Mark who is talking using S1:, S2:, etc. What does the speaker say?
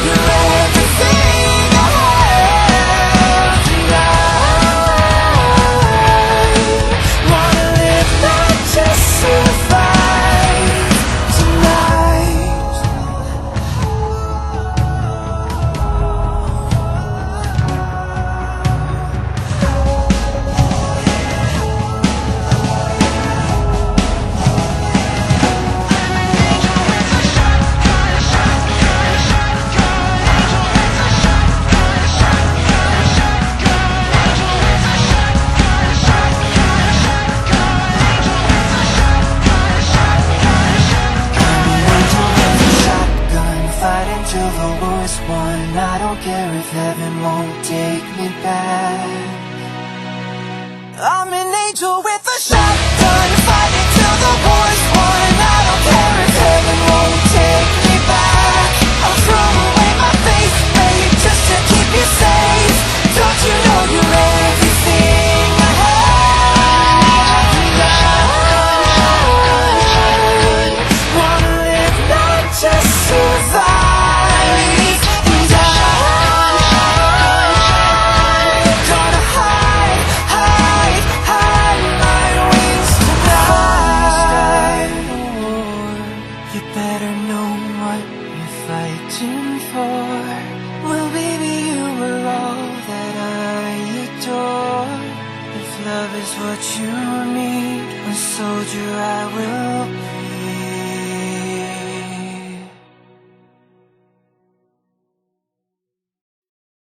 S1: you're everything I have. And I wanna live, not just survive tonight. Till the war's won, I don't care if heaven won't take me back. I'm an angel with a shotgun, fighting till the war's won. I don't care if heaven won't take me back. I'll throw away my faith, babe, just to keep you safe. Don't you know you're everything I have? And I wanna live, not just survive. What you need, a soldier I will be.